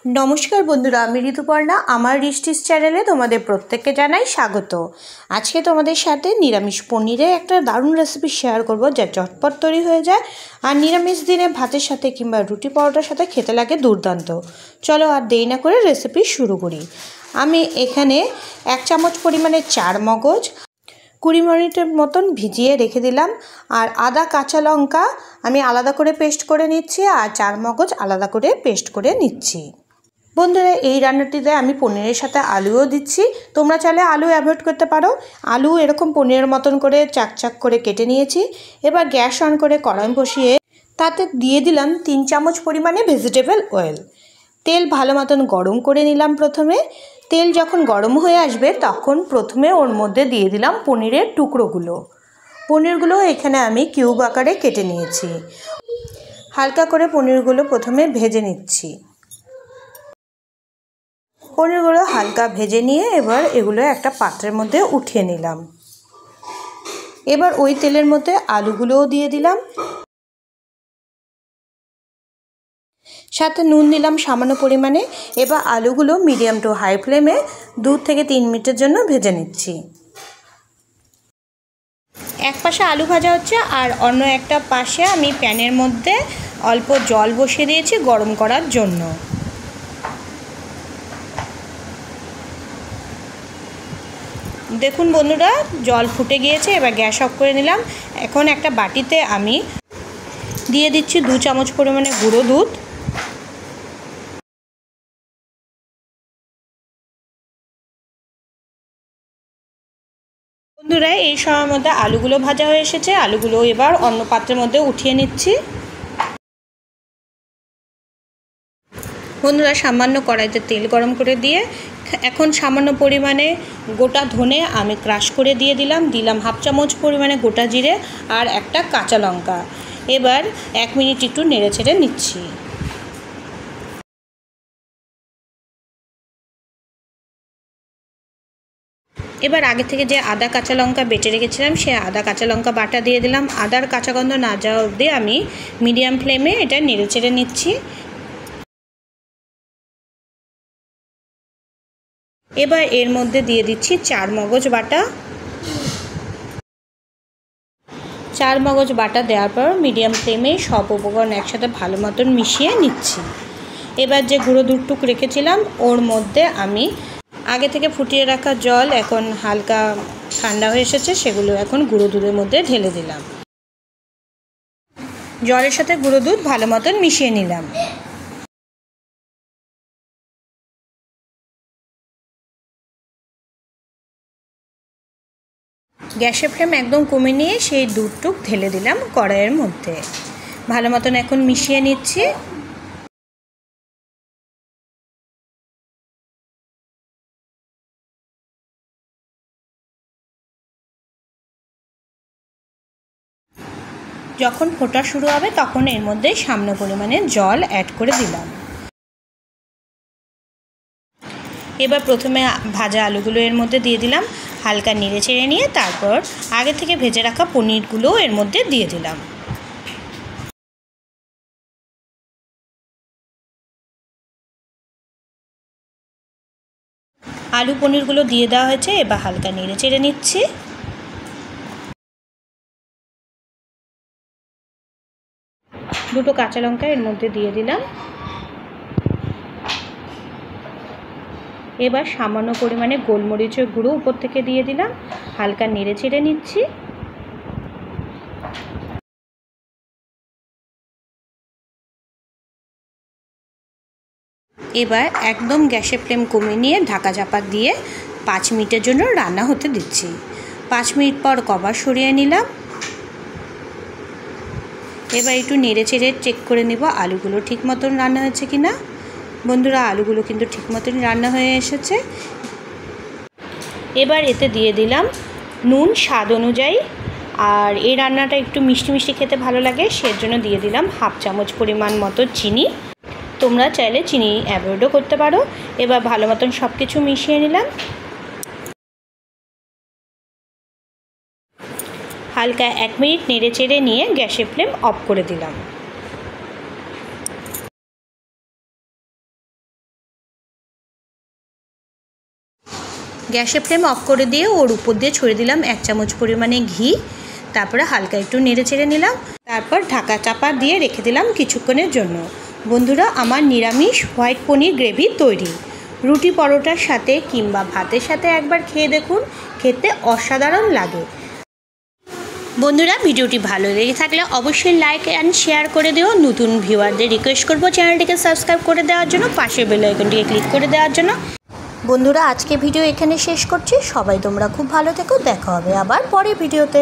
नमस्कार बंधुरा आमी ऋतुपर्णा आमार रिस्टिस चैनेले तोमादेर प्रत्येकके जानाई स्वागत। आज के तोमादेर साथे निरामिष पनीरेर एकटा दारुण रेसिपि शेयर करब जा झटपट तैरी हये जाय और निरामिष दिने भातेर साथे किंबा रुटी परोटार साथे खेते लागे दुर्दान्त। चलो आर देरी ना करे रेसिपि शुरू करी। आमी एखाने 1 चामच परिमाणे चार मगज 20 मिनिटेर मतन भिजिए रेखे दिलाम और आदा काँचा लंका आमी आलादा करे पेस्ट करे निচ্ছি और चार मगज आलादा करे पेस्ट करे निচ্ছি। बंधुरा এই রান্নাটিতে আমি পনিরের সাথে আলুও দিচ্ছি, তোমরা চাইলে আলু অ্যাভয়েড করতে পারো। আলু এরকম পনিরের মতন করে চাকচাক করে কেটে নিয়েছি। এবার গ্যাস অন করে কড়াই বসিয়ে তাতে দিয়ে দিলাম 3 চামচ পরিমাণে ভেজিটেবল অয়েল। তেল ভালো মতন গরম করে নিলাম। প্রথমে তেল যখন গরম হয়ে আসবে তখন প্রথমে ওর মধ্যে দিয়ে দিলাম পনিরের টুকরোগুলো। পনিরগুলো এখানে আমি কিউব আকারে কেটে নিয়েছি। হালকা করে পনিরগুলো প্রথমে ভেজে নিচ্ছি। পনিরগুলো হালকা ভেজে নিয়ে এবার এগুলো একটা পাত্রের মধ্যে উঠিয়ে নিলাম। এবার ওই তেলের মধ্যে আলুগুলোও দিয়ে দিলাম, সাথে নুন দিলাম সামান্য পরিমাণে। এবার আলুগুলো মিডিয়াম টু হাই ফ্লেমে 2 থেকে 3 মিনিটের জন্য ভেজে নিচ্ছি। এক পাশে আলু ভাজা হচ্ছে আর অন্য একটা পাশে আমি প্যানের মধ্যে অল্প জল বসিয়ে দিয়েছি গরম করার জন্য। দেখুন বন্ধুরা জল ফুটে গিয়েছে। এবার গ্যাস অফ করে নিলাম। এখন একটা বাটিতে আমি দিয়ে দিচ্ছি 2 চামচ পরিমাণে গুঁড়ো দুধ। বন্ধুরা এই সময়ের মধ্যে আলুগুলো ভাজা হয়ে এসেছে। আলুগুলো এবার অন্য পাত্রের মধ্যে উঠিয়ে নিচ্ছি। বন্ধুরা সামান্য কড়াইতে তেল গরম করে দিয়ে এখন সামান্য পরিমাণে গোটা ধনে আমি ক্রাশ করে দিয়ে দিলাম। 1/2 চামচ পরিমাণে গোটা জিরে আর একটা কাঁচা লঙ্কা। এবার 1 মিনিট একটু নেড়ে ছেড়ে নিচ্ছি। এবার আগে থেকে যে আদা কাঁচা লঙ্কা বেটে রেখেছিলাম সে আদা কাঁচা লঙ্কা বাটা দিয়ে দিলাম। আদার কাঁচা গন্ধ না যাওয়া অবধি আমি মিডিয়াম ফ্লেমে এটা নেড়ে ছেড়ে নিচ্ছি। এবার এর মধ্যে দিয়ে দিচ্ছি 4 মগজ বাটা। 4 মগজ বাটা দেওয়ার পর মিডিয়াম ফ্লেমে সব উপকরণ একসাথে ভালো মতন মিশিয়ে নিচ্ছি। এবার যে গুঁড়ো দুধটুক রেখেছিলাম ওর মধ্যে আমি আগে থেকে ফুটিয়ে রাখা জল এখন হালকা ঠান্ডা হয়ে এসেছে সেগুলো এখন গুঁড়ো দুধের মধ্যে ঢেলে দিলাম। জলের সাথে গুঁড়ো দুধ ভালো মতন মিশিয়ে নিলাম। গ্যাসের ফ্লেম একদম কমে নিয়ে সেই দুধটুক ঢেলে দিলাম কড়াইয়ের মধ্যে। ভালো মতন এখন মিশিয়ে নিচ্ছি। যখন ফোটা শুরু হবে তখন এর মধ্যে সামান্য পরিমাণে জল অ্যাড করে দিলাম। এবার প্রথমে ভাজা আলুগুলো এর মধ্যে দিয়ে দিলাম, হালকা নেড়ে চেড়ে নিয়ে তারপর আগে থেকে ভেজে রাখা পনিরগুলো এর মধ্যে দিয়ে দিলাম। আলু পনিরগুলো দিয়ে দেওয়া হয়েছে। এবার হালকা নেড়ে চেড়ে নিচ্ছি। দুটো কাঁচা লঙ্কা এর মধ্যে দিয়ে দিলাম। এবার সামান্য পরিমাণে গোলমরিচের গুঁড়ো উপর থেকে দিয়ে দিলাম। হালকা নেড়ে চেড়ে নিচ্ছি। এবার একদম গ্যাসের ফ্লেম কমিয়ে নিয়ে ঢাকা চাপা দিয়ে 5 মিনিটের জন্য রান্না হতে দিচ্ছি। 5 মিনিট পর কভার সরিয়ে নিলাম। এবার একটু নেড়ে চেড়ে চেক করে নেব আলুগুলো ঠিক মতন রান্না হয়েছে কি না। বন্ধুরা আলুগুলো কিন্তু ঠিক মতন রান্না হয়ে এসেছে। এবার এতে দিয়ে দিলাম নুন স্বাদ অনুযায়ী। আর এই রান্নাটা একটু মিষ্টি মিষ্টি খেতে ভালো লাগে সেজন্য দিয়ে দিলাম 1/2 চামচ পরিমাণ মতো চিনি। তোমরা চাইলে চিনি অ্যাভয়েডও করতে পারো। এবার ভালো মতন সব কিছু মিশিয়ে নিলাম। হালকা 1 মিনিট নেড়ে চেড়ে নিয়ে গ্যাসের ফ্লেম অফ করে দিলাম। গ্যাসের ফ্লেম অফ করে দিয়ে ওর উপর দিয়ে ছড়িয়ে দিলাম 1 চামচ পরিমাণে ঘি। তারপরে হালকা একটু নেড়ে চেড়ে নিলাম। তারপর ঢাকা চাপা দিয়ে রেখে দিলাম কিছুক্ষণের জন্য। বন্ধুরা, আমার নিরামিষ হোয়াইট পনির গ্রেভি তৈরি। রুটি পরোটার সাথে কিংবা ভাতের সাথে একবার খেয়ে দেখুন, খেতে অসাধারণ লাগে। বন্ধুরা, ভিডিওটি ভালো লেগে থাকলে অবশ্যই লাইক অ্যান্ড শেয়ার করে দিও। নতুন ভিউয়ারদের রিকোয়েস্ট করবো চ্যানেলটিকে সাবস্ক্রাইব করে দেওয়ার জন্য, পাশের বেল আইকনটিকে ক্লিক করে দেওয়ার জন্য। বন্ধুরা, আজকে ভিডিও এখানে শেষ করছি। সবাই তোমরা খুব ভালো থেকো। দেখা হবে আবার পরের ভিডিওতে।